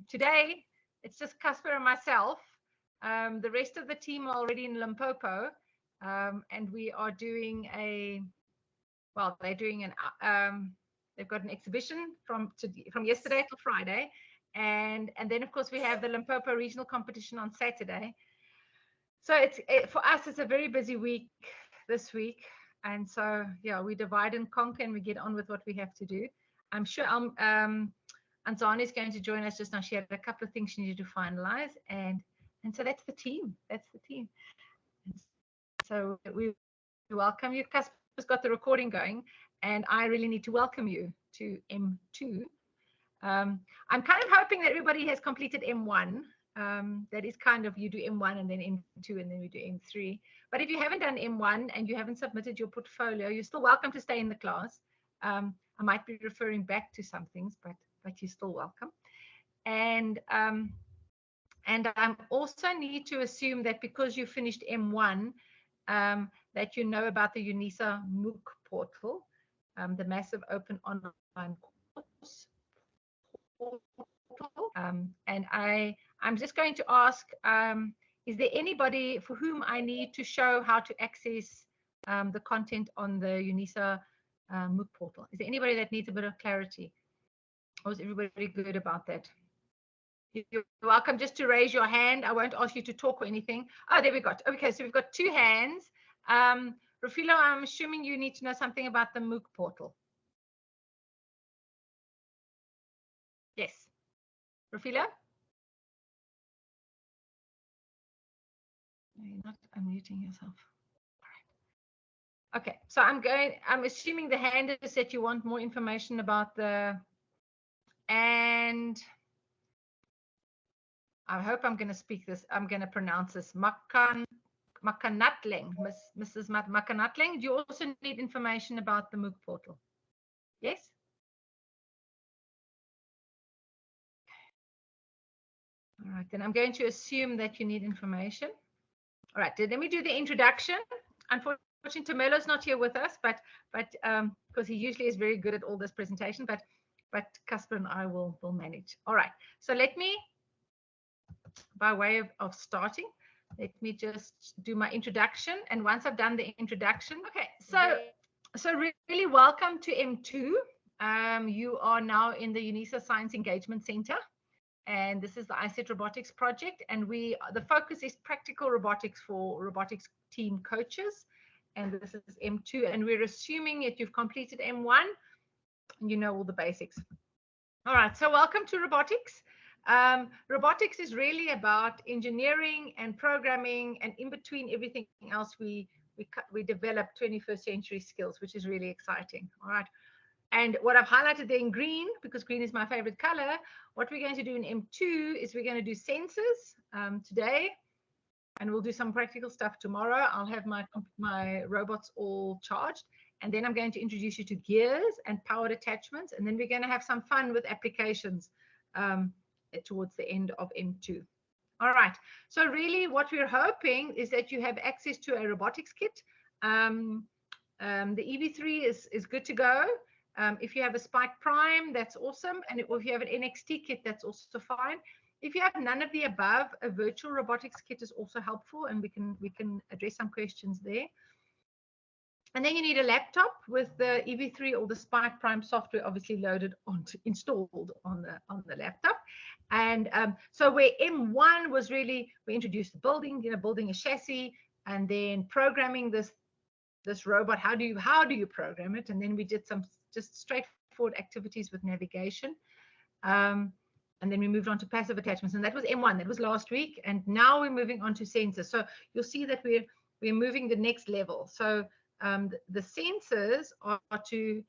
today it's just Casper and myself. The rest of the team are already in Limpopo, and we are doing they're doing they've got an exhibition from yesterday till Friday, and then of course we have the Limpopo regional competition on Saturday. So for us it's a very busy week this week, and so yeah, we divide and conquer and we get on with what we have to do. I'm sure Anzani is going to join us just now. She had a couple of things she needed to finalize, and so that's the team. That's the team. And so we welcome you. Casper's got the recording going, and I really need to welcome you to M2. I'm kind of hoping that everybody has completed M1. That is kind of, you do M1 and then M2 and then we do M3. But if you haven't done M1 and you haven't submitted your portfolio, you're still welcome to stay in the class. I might be referring back to some things, but you're still welcome. And I also need to assume that because you finished M1, that you know about the UNISA MOOC portal, the massive open online course. And I'm just going to ask, is there anybody for whom I need to show how to access the content on the UNISA MOOC portal? Is there anybody that needs a bit of clarity? Or is everybody good about that? You're welcome just to raise your hand. I won't ask you to talk or anything. Oh, there we go. Okay, so we've got two hands. Rufilo, I'm assuming you need to know something about the MOOC portal. Yes. Rufilo? No, you're not unmuting yourself. All right. Okay, so I'm assuming the hand is that you want more information about and I hope I'm going to speak this. I'm going to pronounce this. Makanatling, Mrs. Makanatling. Do you also need information about the MOOC portal? Yes? All right, then I'm going to assume that you need information. All right, let me do the introduction. Unfortunately, Tomelo's not here with us, but because he usually is very good at all this presentation, but Casper and I will manage. All right, so let me, by way of starting, let me just do my introduction. And once I've done the introduction, okay, so really welcome to M2. You are now in the UNISA Science Engagement Center, and this is the ISET Robotics project. And the focus is practical robotics for robotics team coaches. And this is M2, and we're assuming that you've completed M1 and you know all the basics. All right, so welcome to robotics. Robotics is really about engineering and programming, and in between everything else, we develop 21st century skills, which is really exciting. All right. And what I've highlighted there in green, because green is my favorite color, what we're going to do in M2 is we're going to do sensors today, and we'll do some practical stuff tomorrow. I'll have my robots all charged, and then I'm going to introduce you to gears and powered attachments, and then we're going to have some fun with applications towards the end of M2. All right, so really what we're hoping is that you have access to a robotics kit. The EV3 is good to go. If you have a Spike Prime, that's awesome. And if you have an NXT kit, that's also fine. If you have none of the above, a virtual robotics kit is also helpful, and we can address some questions there. And then you need a laptop with the EV3 or the Spike Prime software obviously installed on the laptop. And so where M1 was really, we introduced the building, building a chassis, and then programming this robot. How do you program it? And then we did some just straightforward activities with navigation. And then we moved on to passive attachments, and that was M1. That was last week, and now we're moving on to sensors. So you'll see that we're moving the next level. So the sensors are to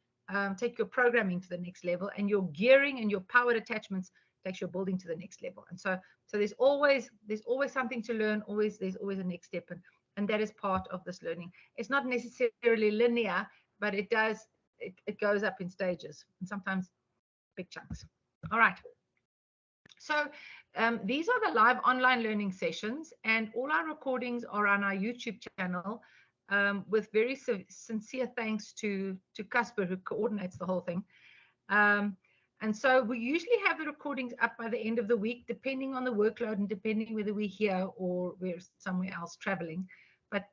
take your programming to the next level, and your gearing and your powered attachments takes your building to the next level. And so there's always something to learn. There's always a next step, and that is part of this learning. It's not necessarily linear, but it goes up in stages, and sometimes big chunks. All right. So these are the live online learning sessions, and all our recordings are on our YouTube channel, with very sincere thanks to Casper, who coordinates the whole thing. And so we usually have the recordings up by the end of the week, depending on the workload and depending whether we're here or we're somewhere else traveling. But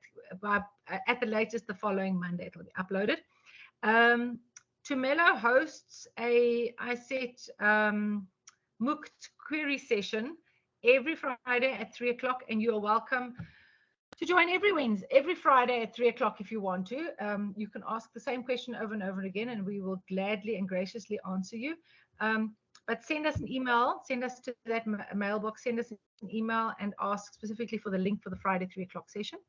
at the latest, the following Monday, it will be uploaded. Tumelo hosts a ISET MOOC query session every Friday at 3 o'clock, and you are welcome to join every Friday at 3 o'clock if you want to. You can ask the same question over and over again, and we will gladly and graciously answer you. But send us an email, send us to that mailbox, send us an email and ask specifically for the link for the Friday 3 o'clock session.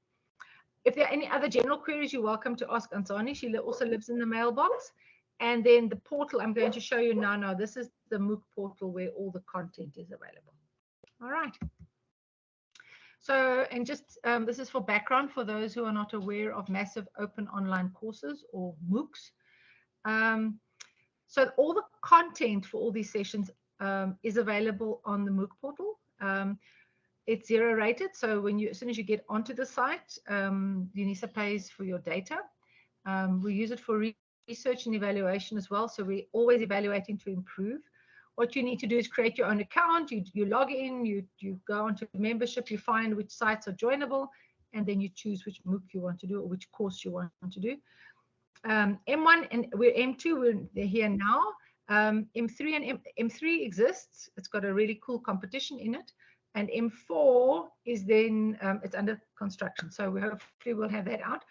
If there are any other general queries, you're welcome to ask Ansani. She also lives in the mailbox. And then the portal I'm going to show you now. Now, this is the MOOC portal where all the content is available. All right. So, and just this is for background for those who are not aware of massive open online courses or MOOCs. So all the content for all these sessions is available on the MOOC portal. It's 0 rated. So as soon as you get onto the site, UNISA pays for your data. We use it for research and evaluation as well. So we're always evaluating to improve. What you need to do is create your own account. You log in, you go onto membership, you find which sites are joinable, and then you choose which MOOC you want to do or which course you want to do. M1 and we're M2, they're here now. M3 and M3 exists. It's got a really cool competition in it. And M4 is then, it's under construction. So we hopefully will have that out.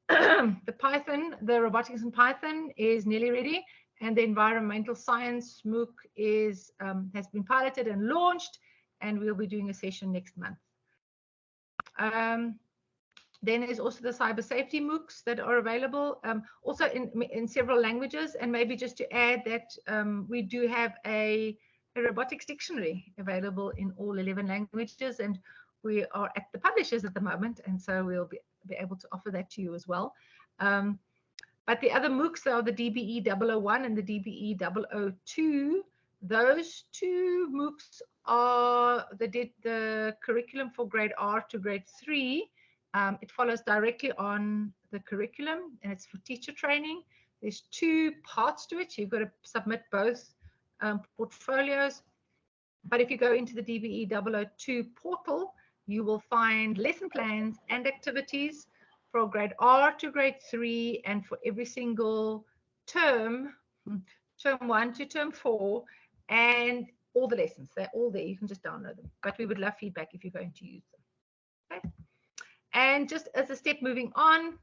The Python, the robotics in Python is nearly ready. And the environmental science MOOC is, has been piloted and launched, and we'll be doing a session next month. Then there's also the cyber safety MOOCs that are available, also in several languages. And maybe just to add that we do have a robotics dictionary available in all 11 languages, and we are at the publishers at the moment, and so we'll be able to offer that to you as well. But the other MOOCs are the DBE 001 and the DBE 002. Those two MOOCs are the curriculum for grade R to grade 3. It follows directly on the curriculum, and it's for teacher training. There's 2 parts to it. You've got to submit both portfolios. But if you go into the DBE 002 portal, you will find lesson plans and activities for grade R to grade 3, and for every single term, term 1 to term 4, and all the lessons. They're all there. You can just download them. But we would love feedback if you're going to use them. Okay. And just as a step moving on,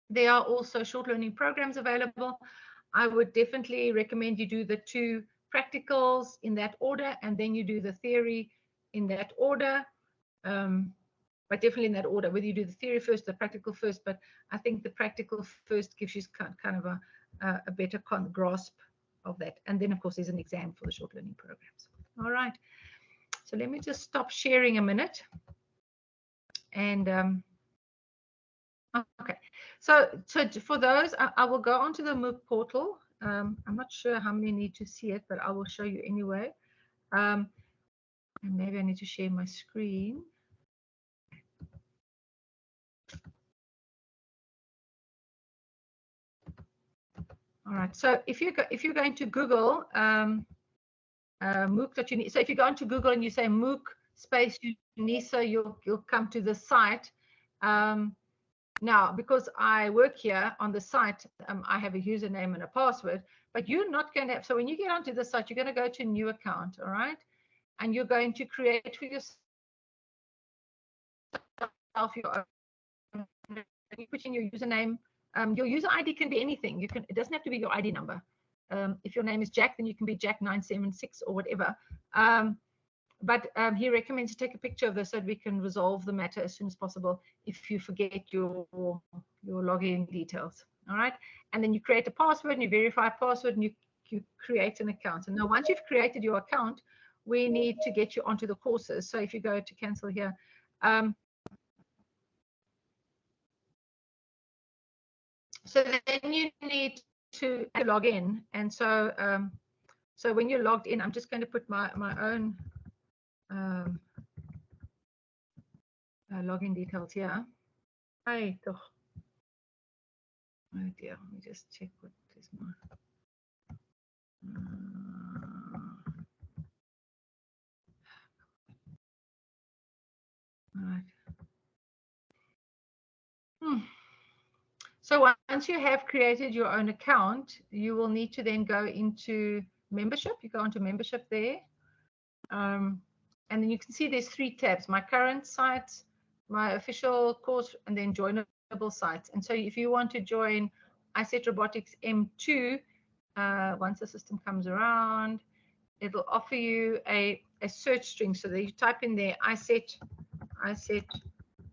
there are also short learning programs available. I would definitely recommend you do the 2 practicals in that order, and then you do the theory in that order. But definitely in that order, whether you do the theory first, the practical first. But I think the practical first gives you kind of a better grasp of that. And then, of course, there's an exam for the short learning programs. All right. So let me just stop sharing a minute. And okay. So for those, I will go onto the MOOC portal. I'm not sure how many need to see it, but I will show you anyway. And maybe I need to share my screen. All right. So if you're going to Google MOOC.unisa, so if you go into Google and you say MOOC space UNISA, you'll come to the site. Now, because I work here on the site, I have a username and a password, but you're not going to have. So when you get onto the site, you're going to go to new account, all right, and you're going to create for yourself your own. You put in your username. Your user ID can be anything. It doesn't have to be your ID number. If your name is Jack, then you can be Jack976 or whatever. But he recommends you take a picture of this so that we can resolve the matter as soon as possible if you forget your login details. All right. And then you create a password and you verify a password and you create an account. And now once you've created your account, we need to get you onto the courses. So if you go to cancel here, so then you need to log in. And so so when you're logged in, I'm just going to put my own login details here. Oh dear, let me just check what is my So once you have created your own account, you will need to then go into membership. You go into membership there. And then you can see there's 3 tabs: my current sites, my official course, and then joinable sites. And so if you want to join iSet Robotics M2, once the system comes around, it'll offer you a search string. So that you type in there iSet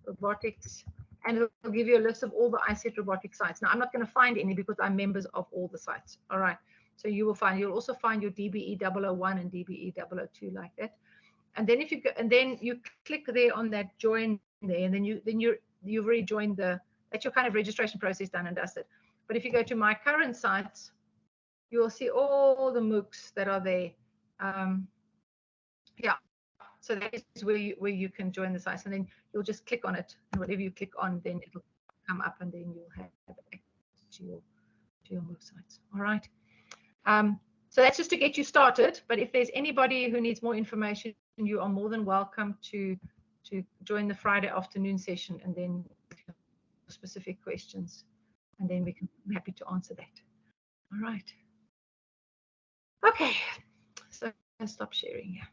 Robotics, and it'll give you a list of all the iSet Robotics sites. Now, I'm not going to find any because I'm members of all the sites. All right. So you'll also find your DBE 001 and DBE 002 like that. And then if you go, and then you click there on that join there, and then you've already joined that's your kind of registration process done and dusted. But if you go to my current sites, you will see all the MOOCs that are there. Yeah, so that is where you can join the sites, and then you'll just click on it, and whatever you click on, then it'll come up, and then you'll have access to your MOOC sites. All right. So that's just to get you started. But if there's anybody who needs more information, you are more than welcome to join the Friday afternoon session, and then specific questions, and then we're happy to answer that. All right. Okay. So I'll stop sharing here.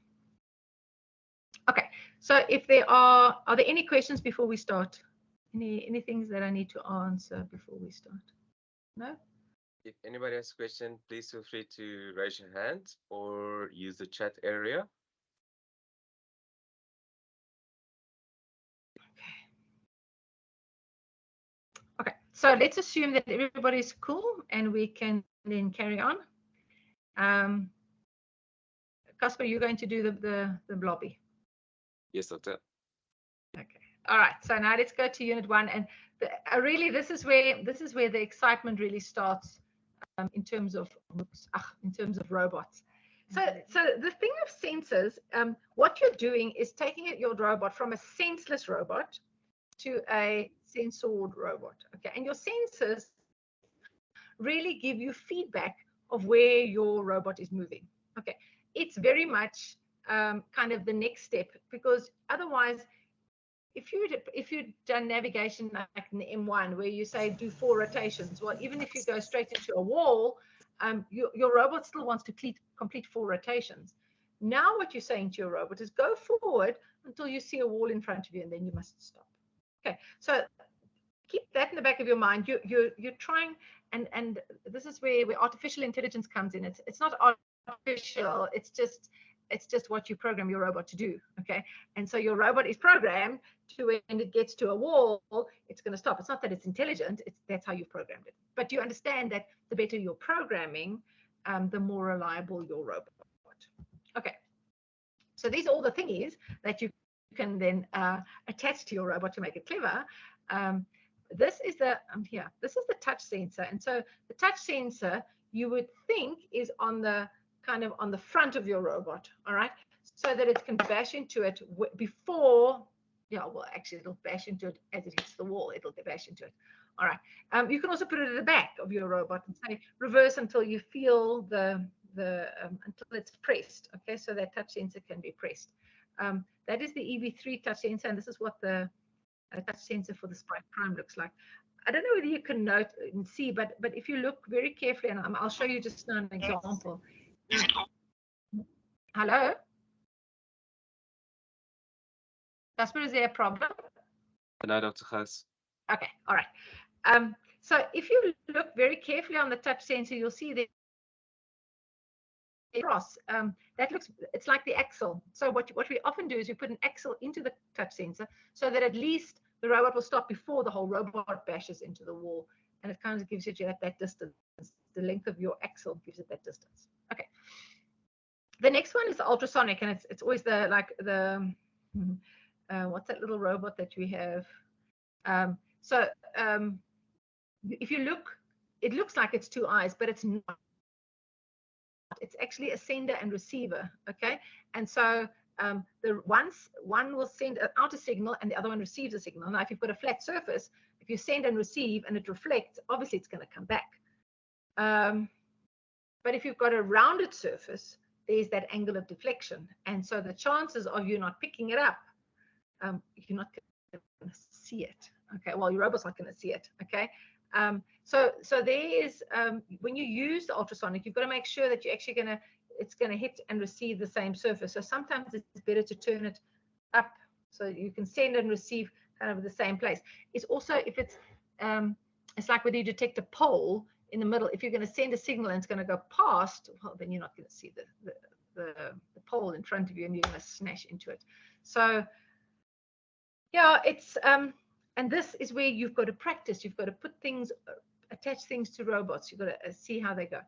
Okay. So if there are there any questions before we start? Any things that I need to answer before we start? No? If anybody has a question, please feel free to raise your hand or use the chat area. Okay, so let's assume that everybody's cool and we can then carry on. Casper, you're going to do the blobby. Yes, Doctor. Okay. All right. So now let's go to Unit 1, and really this is where the excitement really starts in terms of robots. So the thing of sensors, what you're doing is taking your robot from a senseless robot to a sensored robot. Okay, and your sensors really give you feedback of where your robot is moving. Okay, it's very much kind of the next step, because otherwise, if you'd done navigation like in the M1 where you say do 4 rotations, well, even if you go straight into a wall, your robot still wants to complete 4 rotations. Now what you're saying to your robot is go forward until you see a wall in front of you, and then you must stop. Okay, so keep that in the back of your mind. You're trying, and this is where artificial intelligence comes in. It's not artificial. It's just what you program your robot to do. Okay, and so your robot is programmed to, when it gets to a wall, it's going to stop. It's not that it's intelligent. That's how you've programmed it. But you understand that the better your programming, the more reliable your robot. Okay, so these are all the thingies that you can then attach to your robot to make it clever. This is the This is the touch sensor, and so the touch sensor you would think is on the front of your robot, all right, so that it can bash into it before. Yeah, well, actually, it'll bash into it as it hits the wall. It'll bash into it. All right. You can also put it at the back of your robot and say reverse until you feel until it's pressed. Okay, so that touch sensor can be pressed. That is the EV3 touch sensor, and this is what the touch sensor for the Sprite Prime looks like. I don't know whether you can note and see, but if you look very carefully, and I'll show you just now an example. Hello? Casper, is there a problem? No, Dr. Gous. Okay, all right. So if you look very carefully on the touch sensor, you'll see that cross. It's like the axle. So what we often do is we put an axle into the touch sensor so that at least the robot will stop before the whole robot bashes into the wall, and it kind of gives you that distance. The length of your axle gives it that distance. Okay. The next one is the ultrasonic, and it's always what's that little robot that we have? If you look, it looks like it's 2 eyes, but it's not. It's actually a sender and receiver. Okay, and so one will send out a signal, and the other one receives a signal. Now, if you've got a flat surface, if you send and receive, and it reflects, obviously it's going to come back. But if you've got a rounded surface, there's that angle of deflection, and so the chances of you not picking it up, you're not going to see it. Okay, well, your robot's not going to see it. Okay, So there is, when you use the ultrasonic, you've got to make sure that you're actually it's going to hit and receive the same surface. So sometimes it's better to turn it up so you can send and receive kind of the same place. It's also, if it's like when you detect a pole in the middle, if you're going to send a signal and it's going to go past, well, then you're not going to see the pole in front of you and you're going to smash into it. So yeah, it's and this is where you've got to practice. You've got to put things, attach things to robots. You've got to see how they go.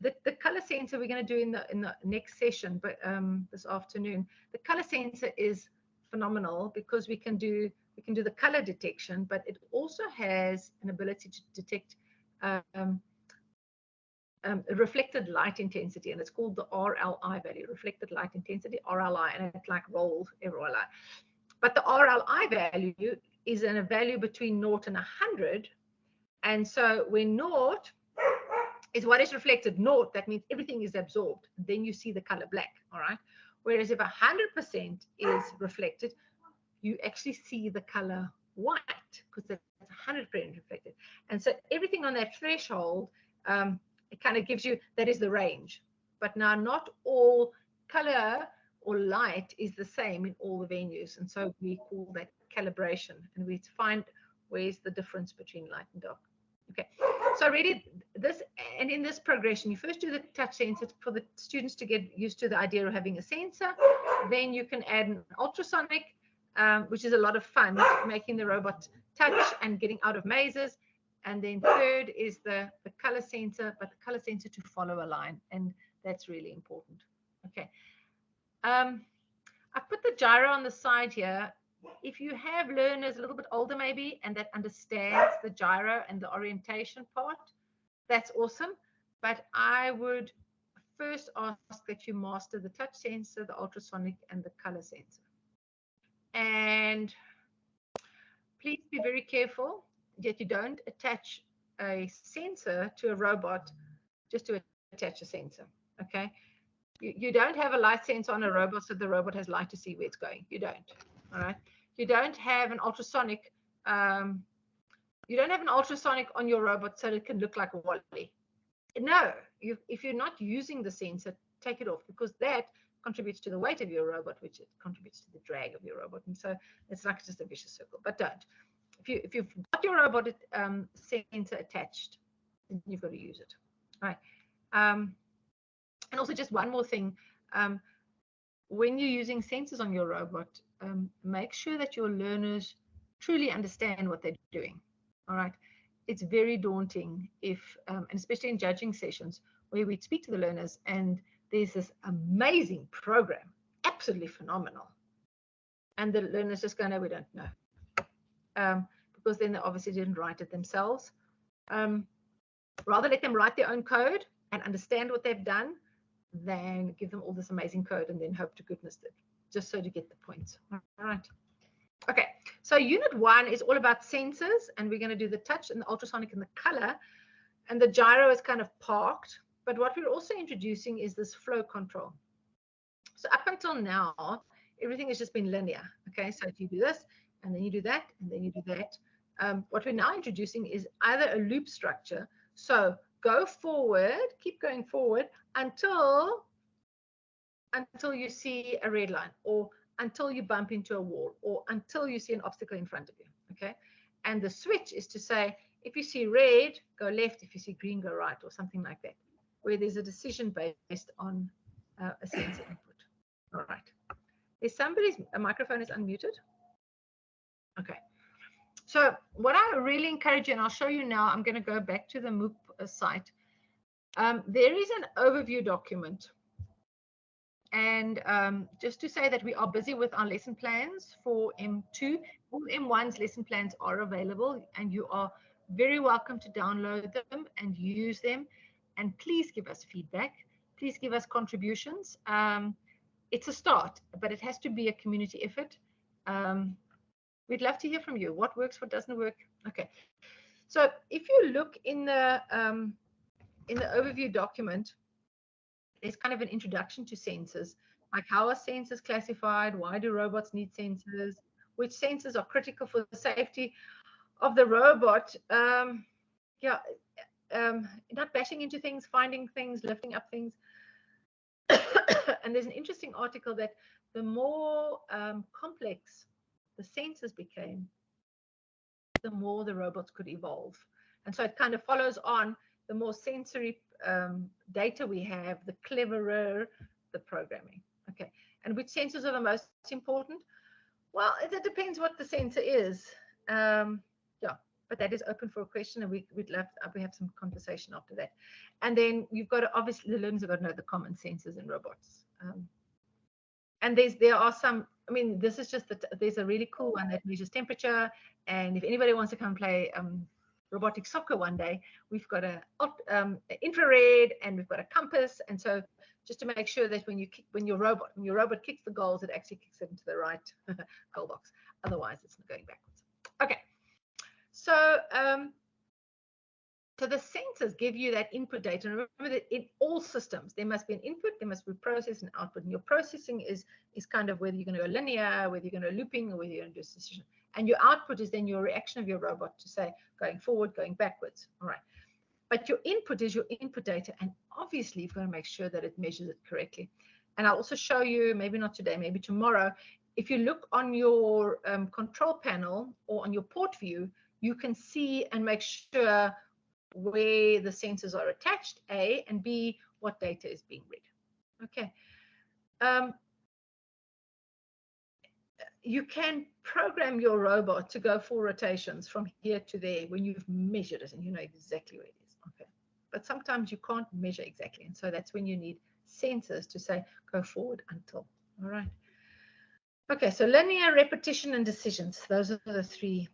The color sensor we're going to do in the next session, but this afternoon. The color sensor is phenomenal because we can do the color detection, but it also has an ability to detect reflected light intensity, and it's called the RLI value, reflected light intensity, RLI, and it's like rolled RLI. But the RLI value is a value between 0 and 100, and so when 0 is what is reflected, 0, that means everything is absorbed. Then you see the color black, all right? Whereas if 100% is reflected, you actually see the color white because that's 100% reflected. And so everything on that threshold, it kind of gives you, that is the range. But now not all color or light is the same in all the venues. And so we call that calibration, and we find where's the difference between light and dark. Okay, so already this, and in this progression, you first do the touch sensor for the students to get used to the idea of having a sensor. Then you can add an ultrasonic, which is a lot of fun, making the robot touch and getting out of mazes. And then third is the color sensor, but the color sensor to follow a line, and that's really important. Okay, I put the gyro on the side here. If you have learners a little bit older maybe and that understands the gyro and the orientation part, that's awesome. But I would first ask that you master the touch sensor, the ultrasonic, and the color sensor. And please be very careful that you don't attach a sensor to a robot just to attach a sensor, okay? You don't have a light sensor on a robot so the robot has light to see where it's going. You don't, all right? You don't have an ultrasonic, on your robot so it can look like a Wally. No, if you're not using the sensor, take it off, because that contributes to the weight of your robot, which it contributes to the drag of your robot. And so it's like just a vicious circle, but don't. If you've got your robot sensor attached, then you've got to use it. All right. And also just one more thing, when you're using sensors on your robot, make sure that your learners truly understand what they're doing. All right. It's very daunting if, and especially in judging sessions where we'd speak to the learners and there's this amazing program, absolutely phenomenal. And the learners just go, no, we don't know. Because then they obviously didn't write it themselves. Rather let them write their own code and understand what they've done than give them all this amazing code and then hope to goodness that, just so to get the points. All right. Okay, so unit 1 is all about sensors, and we're going to do the touch and the ultrasonic and the color, and the gyro is kind of parked. But what we're also introducing is this flow control. So up until now, everything has just been linear. Okay, so if you do this, and then you do that, and then you do that. What we're now introducing is either a loop structure. So go forward, keep going forward until you see a red line, or until you bump into a wall, or until you see an obstacle in front of you. Okay, and the switch is to say, if you see red, go left. If you see green, go right, or something like that, where there's a decision based on a sensor input. All right. Is somebody's microphone is unmuted? Okay. So what I really encourage you, and I'll show you now, I'm going to go back to the MOOC site. There is an overview document. And just to say that we are busy with our lesson plans for M2. All M1's lesson plans are available, and you are very welcome to download them and use them. And please give us feedback. Please give us contributions. It's a start, but it has to be a community effort. We'd love to hear from you. What works, what doesn't work. Okay. So if you look in the overview document, there's kind of an introduction to sensors, like how are sensors classified? Why do robots need sensors? Which sensors are critical for the safety of the robot, yeah, not bashing into things, finding things, lifting up things. And there's an interesting article that the more complex the sensors became, the more the robots could evolve. And so it kind of follows on, the more sensory data we have, the cleverer the programming. Okay, and which sensors are the most important? Well, it depends what the sensor is. Yeah, but that is open for a question, and we'd love we have some conversation after that. And then you've got to, obviously, the learners have got to know the common sensors in robots. And there are some, I mean, this is just that there's a really cool one that measures temperature. And if anybody wants to come play robotic soccer one day, we've got a infrared, and we've got a compass. And so just to make sure that when your robot kicks the goals, it actually kicks it into the right goal box. Otherwise, it's going backwards. Okay. So so the sensors give you that input data. And remember that in all systems, there must be an input, there must be process and output. And your processing is kind of whether you're going to go linear, whether you're going to go looping, or whether you're going to do a decision. And your output is then your reaction of your robot to say going forward, going backwards. All right. But your input is your input data. And obviously, you've got to make sure that it measures it correctly. And I'll also show you, maybe not today, maybe tomorrow, if you look on your control panel or on your port view, you can see and make sure where the sensors are attached, A, and B, what data is being read. Okay. You can program your robot to go 4 rotations from here to there when you've measured it and you know exactly where it is. Okay. But sometimes you can't measure exactly. And so that's when you need sensors to say, go forward until. All right. Okay. So linear, repetition, and decisions. Those are the three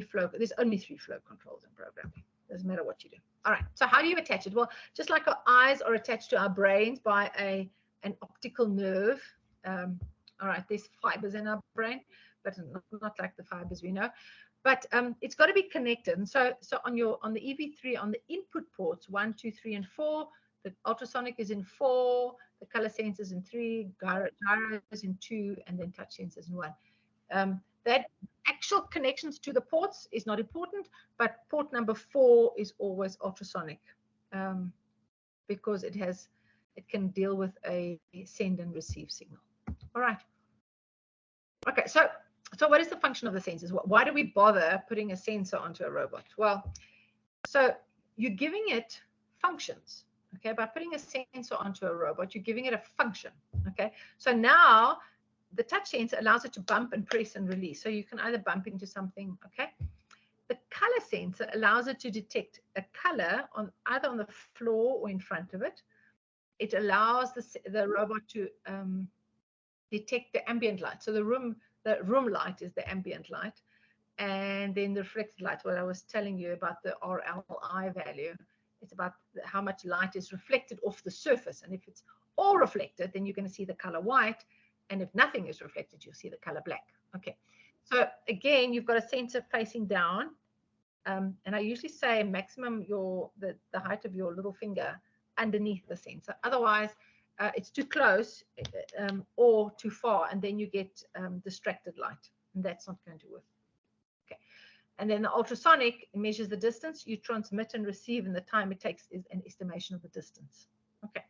flow. There's only 3 flow controls in programming. Doesn't matter what you do. All right. So how do you attach it? Well, just like our eyes are attached to our brains by an optical nerve. All right. There's fibers in our brain, but not like the fibers we know. But it's got to be connected. And so on the EV3, on the input ports 1, 2, 3, and 4, the ultrasonic is in 4, the color sensors in 3, gyro is in 2, and then touch sensors in 1. That actual connections to the ports is not important, but port number 4 is always ultrasonic because it can deal with a send and receive signal. All right. Okay, so what is the function of the sensors? Why do we bother putting a sensor onto a robot? Well, so you're giving it functions. Okay, by putting a sensor onto a robot, you're giving it a function. Okay, so now the touch sensor allows it to bump and press and release. So you can either bump into something, okay? The color sensor allows it to detect a color either on the floor or in front of it. It allows the robot to detect the ambient light. So the room light is the ambient light. And then the reflected light, what I was telling you about the RLI value, it's about how much light is reflected off the surface. And if it's all reflected, then you're going to see the color white. And if nothing is reflected, you'll see the color black. Okay. So again, you've got a sensor facing down. And I usually say maximum the height of your little finger underneath the sensor. Otherwise, it's too close or too far, and then you get distracted light. And that's not going to work. Okay. And then the ultrasonic measures the distance you transmit and receive, and the time it takes is an estimation of the distance. Okay.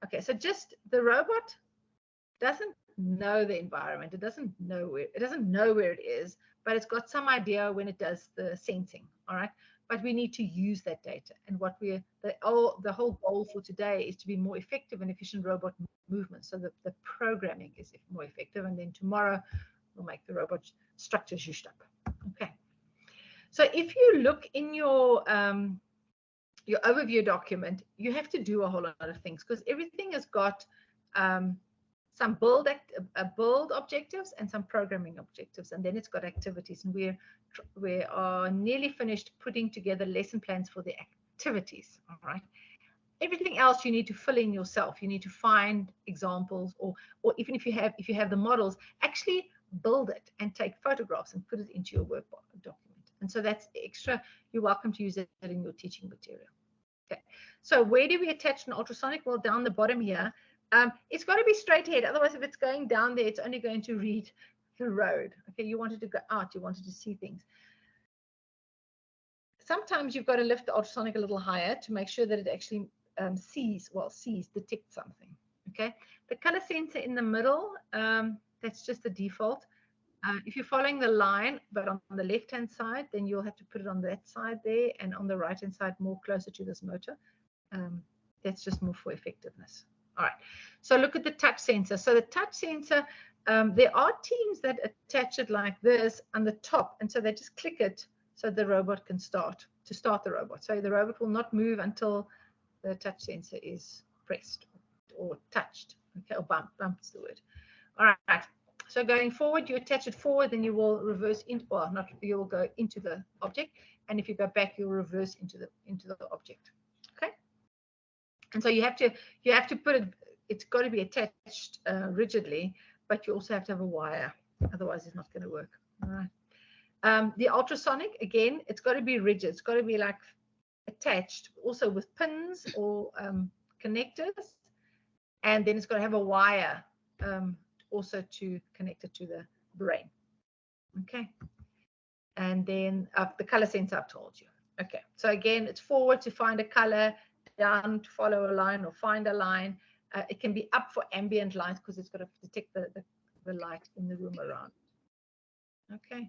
Okay, so just the robot doesn't know the environment. It doesn't know where it is, but it's got some idea when it does the sensing. All right, but we need to use that data. And what the whole goal for today is to be more effective and efficient robot movement, so that the programming is more effective. And then tomorrow we'll make the robot structure zhushed up. Okay. So if you look in your overview document, you have to do a whole lot of things because everything has got some build objectives and some programming objectives, and then it's got activities. And we are nearly finished putting together lesson plans for the activities. All right. Everything else you need to fill in yourself. You need to find examples, or even if you have the models, actually build it and take photographs and put it into your work document. And so that's extra. You're welcome to use it in your teaching material. Okay. So where do we attach an ultrasonic? Well, down the bottom here. It's got to be straight ahead. Otherwise, if it's going down there, it's only going to read the road. Okay, you wanted to go out, you wanted to see things. Sometimes you've got to lift the ultrasonic a little higher to make sure that it actually detects something. Okay, the color sensor in the middle, that's just the default. If you're following the line, but on the left-hand side, then you'll have to put it on that side there, and on the right-hand side, more closer to this motor. That's just more for effectiveness. All right, so look at the touch sensor. So the touch sensor, there are teams that attach it like this on the top, and so they just click it so the robot can start the robot. So the robot will not move until the touch sensor is pressed or touched. Okay, or bumped is the word. All right. So going forward, you attach it forward, then you will reverse into, well, not, you will go into the object, and if you go back, you'll reverse into the object. Okay. And so you have to put it. It's got to be attached rigidly, but you also have to have a wire. Otherwise, it's not going to work. All right. The ultrasonic, again, it's got to be rigid. It's got to be like attached, also with pins or connectors, and then it's got to have a wire. Also to connect it to the brain. Okay. And then the color sensor I've told you. Okay. So again, it's forward to find a color, down to follow a line or find a line. It can be up for ambient light because it's got to detect the light in the room around. Okay.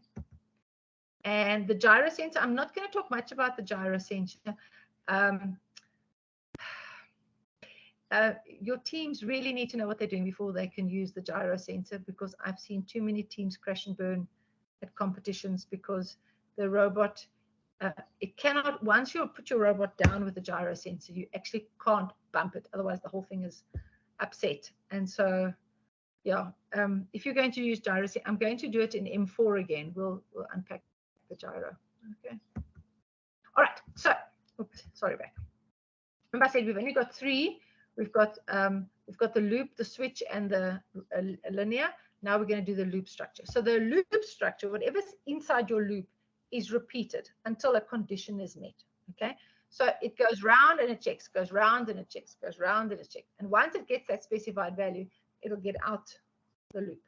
And the gyro sensor, I'm not going to talk much about the gyro sensor. Your teams really need to know what they're doing before they can use the gyro sensor, because I've seen too many teams crash and burn at competitions because the robot, it cannot, once you put your robot down with the gyro sensor, you actually can't bump it. Otherwise, the whole thing is upset. And so, yeah, if you're going to use gyro, I'm going to do it in M4 again. We'll unpack the gyro. Okay. All right. So, oops, sorry, back. Remember I said we've only got 3. We've got the loop, the switch, and the linear. Now we're going to do the loop structure. So the loop structure, whatever's inside your loop, is repeated until a condition is met. Okay. So it goes round and it checks, goes round and it checks, goes round and it checks. And once it gets that specified value, it'll get out the loop.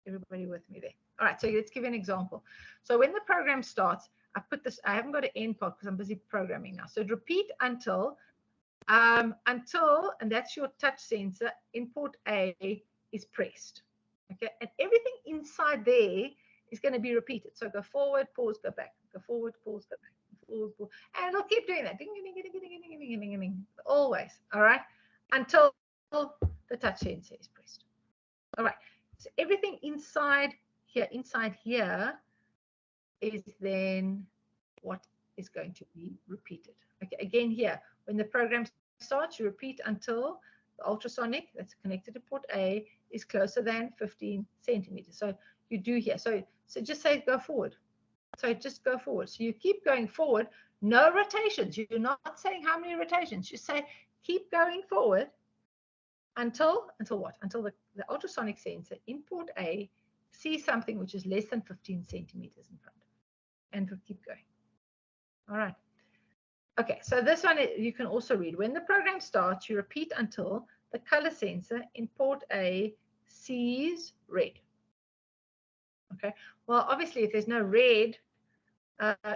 Everybody with me there? All right. So let's give you an example. So when the program starts, I put this. I haven't got an end part because I'm busy programming now. So repeat until, and that's your touch sensor, in port A is pressed. Okay, and everything inside there is going to be repeated. So go forward, pause, go back, go forward, pause, go back, forward, pause, and it'll keep doing that. Ding, ding, ding, ding, ding, ding, ding, ding, ding, always. All right, until the touch sensor is pressed. All right, so everything inside here is then what is going to be repeated. Okay, again here, when the program starts, you repeat until the ultrasonic that's connected to port A is closer than 15 centimeters. So you do here. So just say go forward. So just go forward. So you keep going forward. No rotations. You're not saying how many rotations. You say keep going forward until what? Until the ultrasonic sensor in port A sees something which is less than 15 centimeters in front of it. And we'll keep going. All right. Okay, so this one you can also read. When the program starts, you repeat until the color sensor in port A sees red. Okay, well, obviously, if there's no red,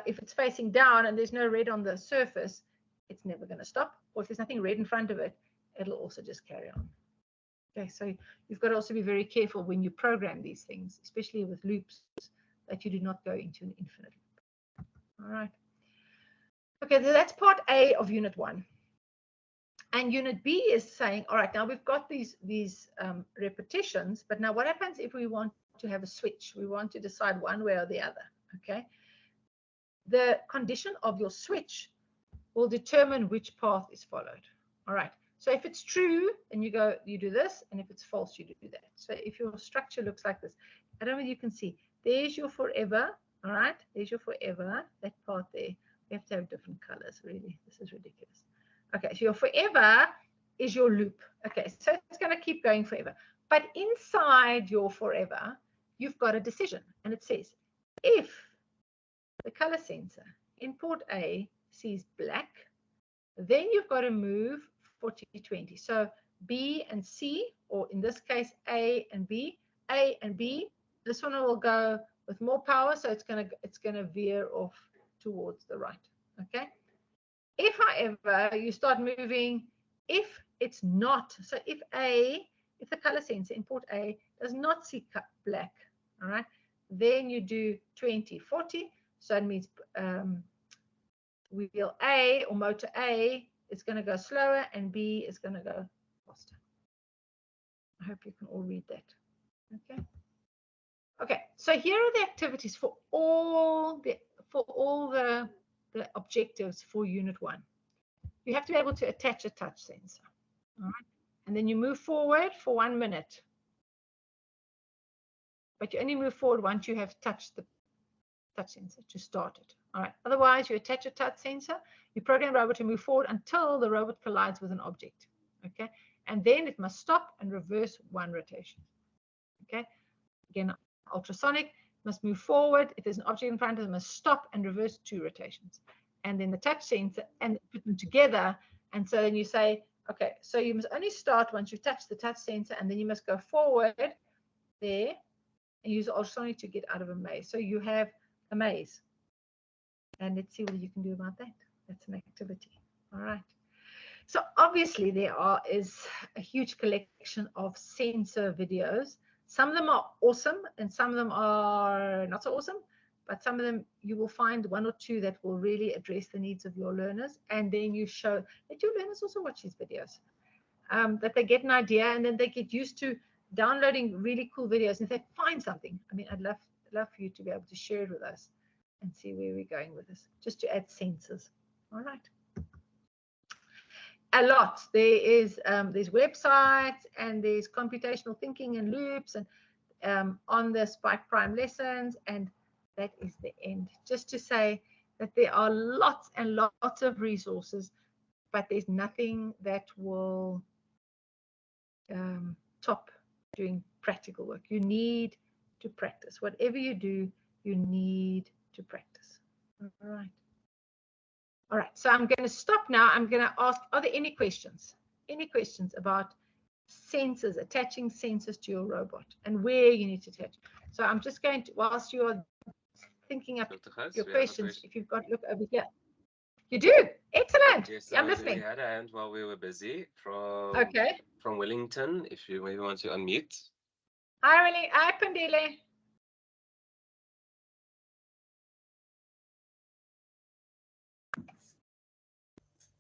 if it's facing down and there's no red on the surface, it's never going to stop. Or if there's nothing red in front of it, it'll also just carry on. Okay, so you've got to also be very careful when you program these things, especially with loops, that you do not go into an infinite loop. All right. Okay, so that's part A of Unit 1. And Unit B is saying, all right, now we've got these repetitions, but now what happens if we want to have a switch? We want to decide one way or the other, okay? The condition of your switch will determine which path is followed, all right? So if it's true, then you do this, and if it's false, you do that. So if your structure looks like this, I don't know if you can see, there's your forever, all right? There's your forever, that part there. We have to have different colors, really. This is ridiculous. Okay, so your forever is your loop. Okay, so it's going to keep going forever. But inside your forever, you've got a decision. And it says, if the color sensor in port A sees black, then you've got to move 40-20. So B and C, or in this case, A and B This one will go with more power, so it's gonna veer off towards the right. Okay. If, however, you start moving, if it's not, so if the color sensor in port A does not see black, all right, then you do 20/40. So it means wheel A or motor A is going to go slower and B is going to go faster. I hope you can all read that. Okay. Okay. So here are the activities for all the objectives for Unit 1. You have to be able to attach a touch sensor. All right. And then you move forward for 1 minute. But you only move forward once you have touched the touch sensor to start it. All right. Otherwise, you attach a touch sensor, you program the robot to move forward until the robot collides with an object. Okay. And then it must stop and reverse 1 rotation. Okay. Again, ultrasonic must move forward. If there's an object in front of it, must stop and reverse 2 rotations. And then the touch sensor, and put them together. And so then you say, okay, so you must only start once you touch the touch sensor, and then you must go forward there and use ultrasonic to get out of a maze. So you have a maze. And let's see what you can do about that. That's an activity. All right. So obviously there is a huge collection of sensor videos. Some of them are awesome and some of them are not so awesome, but some of them you will find 1 or 2 that will really address the needs of your learners. And then you show that your learners also watch these videos, that they get an idea and then they get used to downloading really cool videos. And if they find something, I mean, I'd love for you to be able to share it with us and see where we're going with this, just to add sensors. All right. A lot. There's websites and there's computational thinking and loops and on the Spike Prime lessons, and that is the end. Just to say that there are lots and lots of resources, but there's nothing that will top doing practical work. You need to practice. Whatever you do, you need to practice. All right. All right. So I'm going to stop now. I'm going to ask, are there any questions? Any questions about sensors, attaching sensors to your robot and where you need to attach? So I'm just going to, whilst you're thinking up your questions, if you've got, look over here. You do? Excellent. Yes, I'm listening. We had a hand while we were busy from Wellington. If you maybe want to unmute. Hi, Pandile.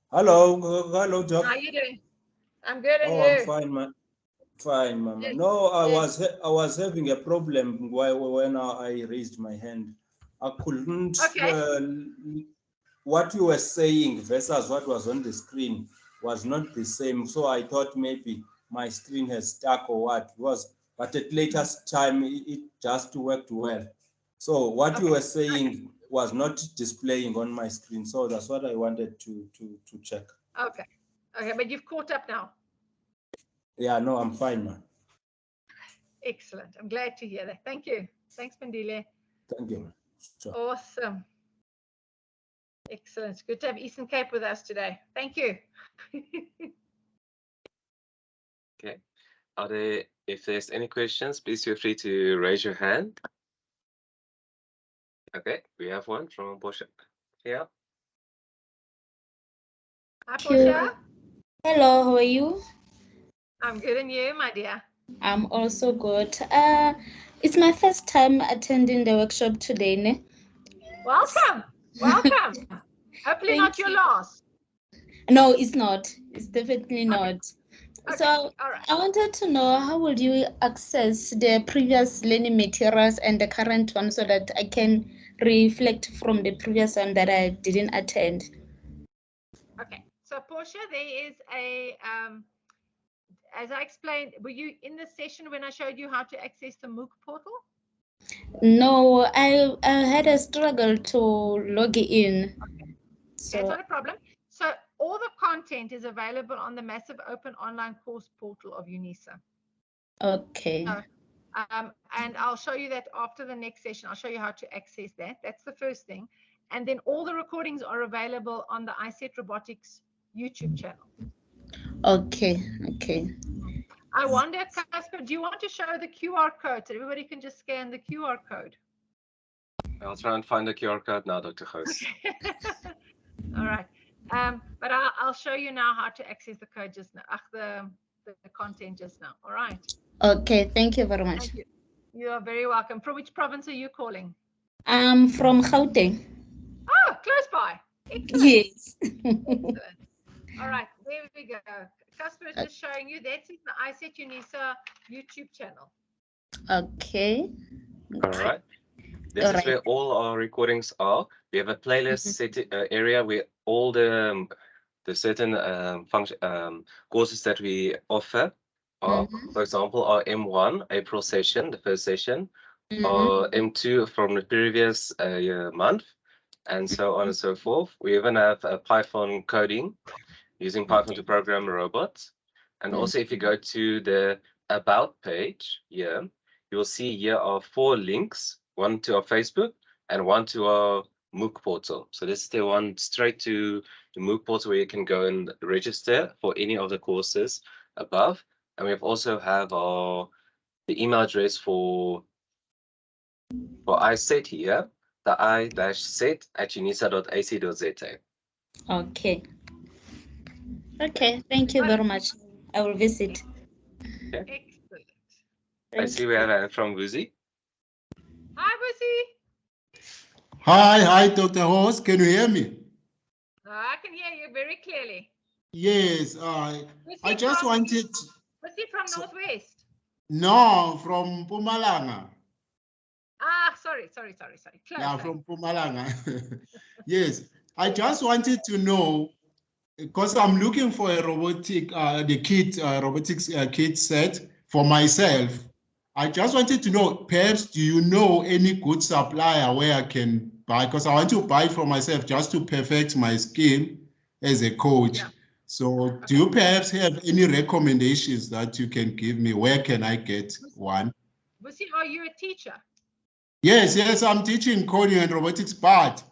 Hello, Doc. How are you doing? I'm good, and you? I'm fine, man. Fine, Mama. Yes. No, I was having a problem when I raised my hand. I couldn't. Okay. What you were saying versus what was on the screen was not the same. So I thought maybe my screen has stuck or what was. But at later time, it just worked well. So what you were saying was not displaying on my screen. So that's what I wanted to check. Okay. Okay, but you've caught up now. Yeah, no, I'm fine, man. Excellent. I'm glad to hear that. Thank you. Thanks, Pandile. Thank you. Sure. Awesome. Excellent. It's good to have Eastern Cape with us today. Thank you. Okay. If there's any questions, please feel free to raise your hand. Okay, we have one from Portia. Yeah. Hi, Portia. Hello, how are you? I'm good, and you, my dear? I'm also good. It's my first time attending the workshop today, ne? Welcome. Welcome. Hopefully not your last. No, it's not. It's definitely not. Okay. So all right. I wanted to know, how will you access the previous learning materials and the current one so that I can reflect from the previous one that I didn't attend? Okay. So Portia, there is a, as I explained, were you in the session when I showed you how to access the MOOC portal? No, I had a struggle to log in. Okay. So it's not a problem. So all the content is available on the massive open online course portal of UNISA. Okay. So, and I'll show you that after the next session. I'll show you how to access that. That's the first thing. And then all the recordings are available on the ICET Robotics YouTube channel. Okay. Okay. I wonder, Casper, do you want to show the QR code so everybody can just scan the QR code? I'll try and find the QR code now, Dr. Ghost. All right. But I'll show you now how to access the code just now, the content just now. All right. Okay, thank you very much. Thank you. You are very welcome. From which province are you calling? I'm from Gauteng. Oh, close by. Excellent. Yes. Excellent. All right, there we go. Casper is just showing you that's in the ISET UNISA YouTube channel. Okay. All right. This is where all our recordings are. We have a playlist area where all the certain courses that we offer are, for example, our M1 April session, the first session, or M2 from the previous month, and so on and so forth. We even have Python coding, using Python to program robots. And also, if you go to the About page here, you will see here are 4 links, one to our Facebook and one to our MOOC portal. So this is the one straight to the MOOC portal where you can go and register for any of the courses above. And we also have the email address for iSet here, the i-set@unisa.ac.za. Okay. Okay, thank you very much. I will visit. Okay. Excellent. I see we have a from Wuzi. Hi, Wuzi. Hi, Dr. Host. Can you hear me? I can hear you very clearly. Yes, I just wanted. Was he from Northwest? No, from Mpumalanga. Ah, sorry. Close. Yeah, from Mpumalanga. Yes, I just wanted to know, because I'm looking for a robotics kit set for myself. I just wanted to know, perhaps, do you know any good supplier where I can buy? Because I want to buy it for myself just to perfect my skill as a coach. Yeah. So do you perhaps have any recommendations that you can give me? Where can I get one? Wuzi, are you a teacher? Yes, I'm teaching coding and robotics, but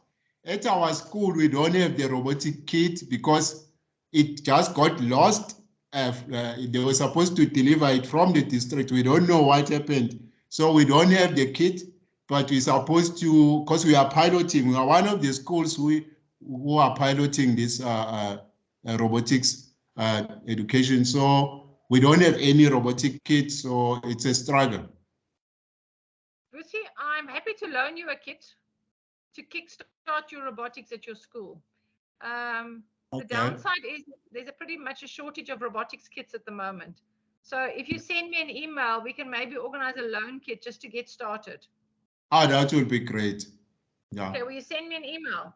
at our school, we don't have the robotic kit because it just got lost. They were supposed to deliver it from the district. We don't know what happened. So we don't have the kit, but we're supposed to, because we are piloting. We are one of the schools who are piloting this robotics education. So we don't have any robotic kit, so it's a struggle. Wuzi, I'm happy to loan you a kit to kickstart your robotics at your school. The downside is there's pretty much a shortage of robotics kits at the moment. So if you send me an email, we can maybe organize a loan kit just to get started. Oh, that would be great. Yeah. Okay, will you send me an email?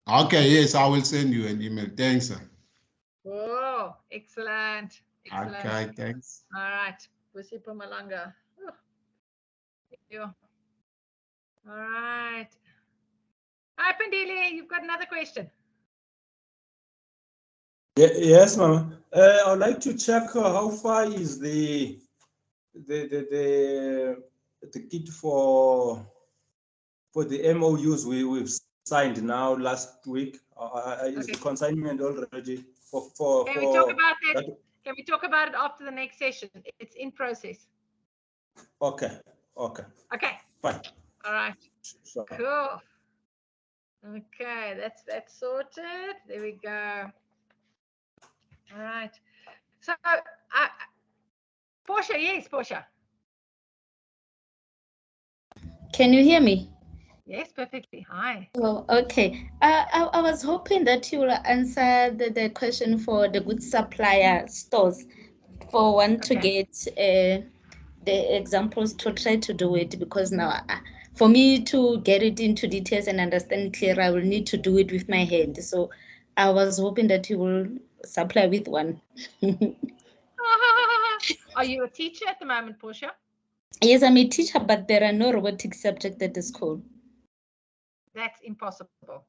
Okay, yes, I will send you an email. Thanks, sir. Oh, excellent. Okay, thanks. All right. Wuzi Mpumalanga. Thank you. All right. Hi, Pandile, you've got another question. Yes, Mama. I would like to check how far is the kit for the MOUs we've signed now last week. Is the consignment already for? Can we talk about that? Can we talk about it after the next session? It's in process. Okay. Fine. All right. Sure. Cool. Okay, that's sorted. There we go. All right. So, Portia, yes, Portia. Can you hear me? Yes, perfectly. Hi. Oh, okay. I was hoping that you will answer the question for the good supplier stores for one to get the examples to try to do it, because now for me to get it into details and understand clear, I will need to do it with my head. So I was hoping that you will supply with one. Are you a teacher at the moment, Portia? Yes, I'm a teacher, but there are no robotics subjects at the school. That's impossible.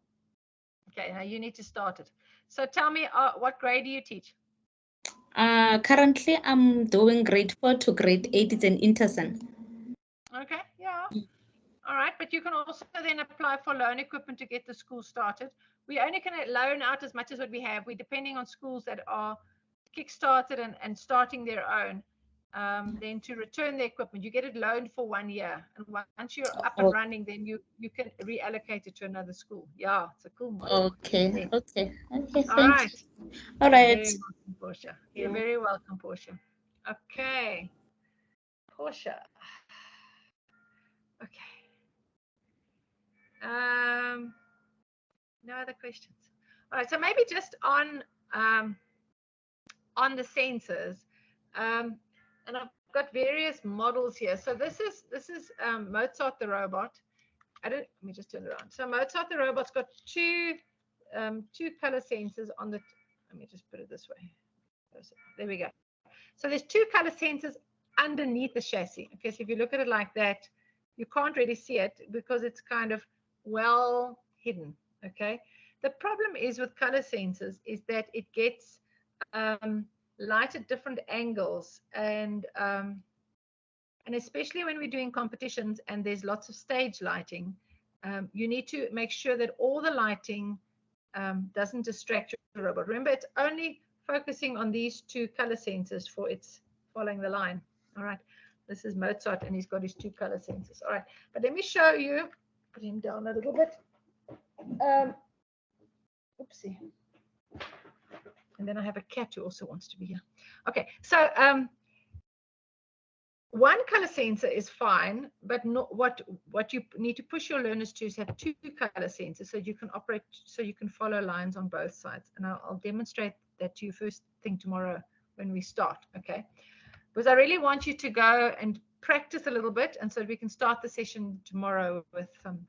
Okay, now you need to start it. So tell me, what grade do you teach? Currently, I'm doing grade 4 to grade 8. It's an interson. Okay, yeah. All right, but you can also then apply for loan equipment to get the school started. We only can loan out as much as what we have. We're depending on schools that are kickstarted and starting their own. then to return the equipment. You get it loaned for 1 year, and once you're up and running, then you can reallocate it to another school. Yeah, it's a cool model. Okay, okay, okay. All right. All right. Very welcome, Portia. You're very welcome, Portia. Okay, Portia. Okay. No other questions. All right. So maybe just on the sensors, and I've got various models here. So this is Mozart the robot. Let me just turn it around. So Mozart the robot's got two color sensors on the. Let me just put it this way. There we go. So there's two color sensors underneath the chassis. Okay, so if you look at it like that, you can't really see it because it's kind of well hidden. Okay. The problem is with color sensors is that it gets light at different angles, and especially when we're doing competitions and there's lots of stage lighting, you need to make sure that all the lighting doesn't distract your robot. Remember, it's only focusing on these two color sensors for its following the line. All right, this is Mozart and he's got his two color sensors. All right, but let me show you, put him down a little bit. Oopsie. And then I have a cat who also wants to be here. Okay, so one color sensor is fine, but not what you need to push your learners to is have two color sensors so you can operate, so you can follow lines on both sides. And I'll demonstrate that to you first thing tomorrow when we start, okay? Because I really want you to go and practice a little bit, and so we can start the session tomorrow with some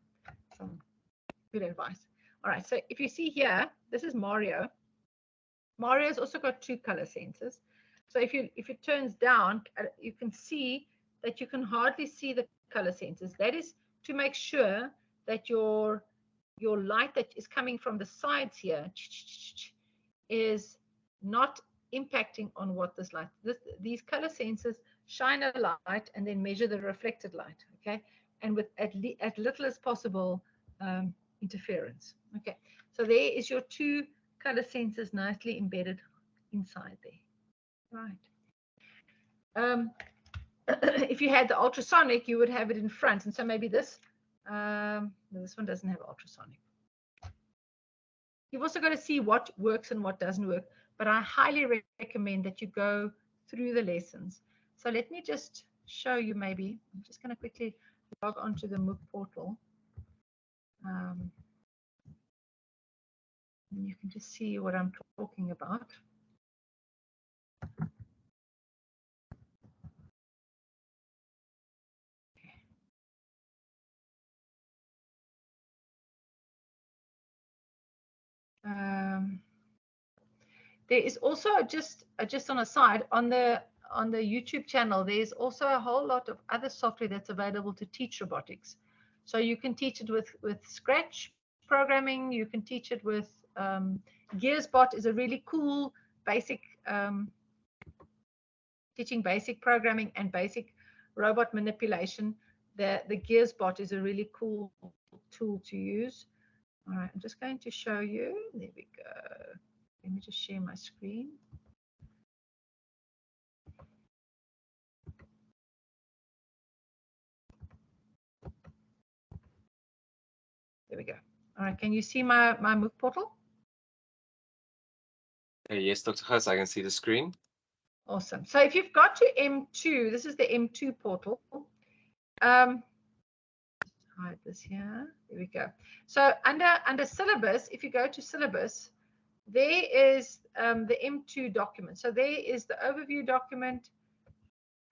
good advice. All right, so if you see here, this is Mario. Mario's also got two color sensors. So if it turns down, you can see that you can hardly see the color sensors. That is to make sure that your light that is coming from the sides here is not impacting on what this light. These color sensors shine a light and then measure the reflected light, okay? And with at little as possible interference. Okay, so there is your two color sensors nicely embedded inside there. Right. If you had the ultrasonic, you would have it in front, and so maybe this one doesn't have ultrasonic. You've also got to see what works and what doesn't work, but I highly recommend that you go through the lessons. So let me just show you. Maybe I'm just going to quickly log onto the MOOC portal. And you can just see what I'm talking about. There is also just on a side on the YouTube channel, there's also a whole lot of other software that's available to teach robotics. So you can teach it with Scratch programming. You can teach it with GearsBot is a really cool basic teaching basic programming and basic robot manipulation. The GearsBot is a really cool tool to use. All right, I'm just going to show you. There we go. Let me just share my screen. There we go. All right, can you see my MOOC portal? Yes, Dr. Haas, I can see the screen. Awesome. So if you've got to M2, this is the M2 portal. Hide this here. There we go. So under syllabus, if you go to syllabus, there is the M2 document. So there is the overview document.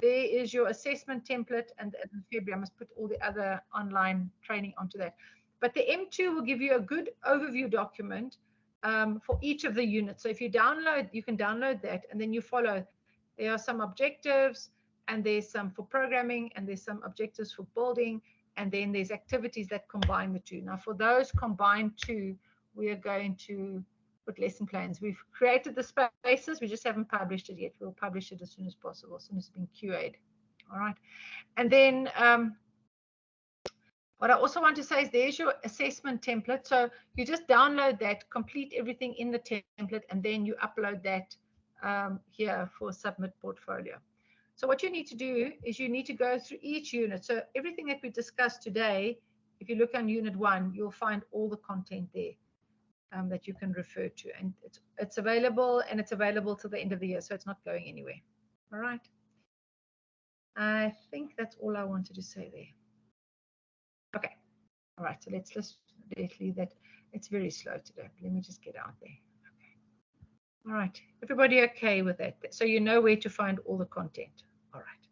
There is your assessment template, and in February, I must put all the other online training onto that. But the M2 will give you a good overview document for each of the units. So if you download, you can download that, and then you follow. There are some objectives, and there's some for programming, and there's some objectives for building, and then there's activities that combine the two. Now, for those combined two, we are going to put lesson plans. We've created the spaces. We just haven't published it yet. We'll publish it as soon as possible, as soon as it's been QA'd. All right. And then what I also want to say is there's your assessment template. So you just download that, complete everything in the template, and then you upload that here for submit portfolio. So what you need to do is you need to go through each unit. So everything that we discussed today, if you look on Unit 1, you'll find all the content there that you can refer to. And it's available, and it's available till the end of the year, so it's not going anywhere. All right. I think that's all I wanted to say there. Okay. All right. So let's leave that. It's very slow today. Let me just get out there. Okay. All right. Everybody okay with that? So you know where to find all the content. All right.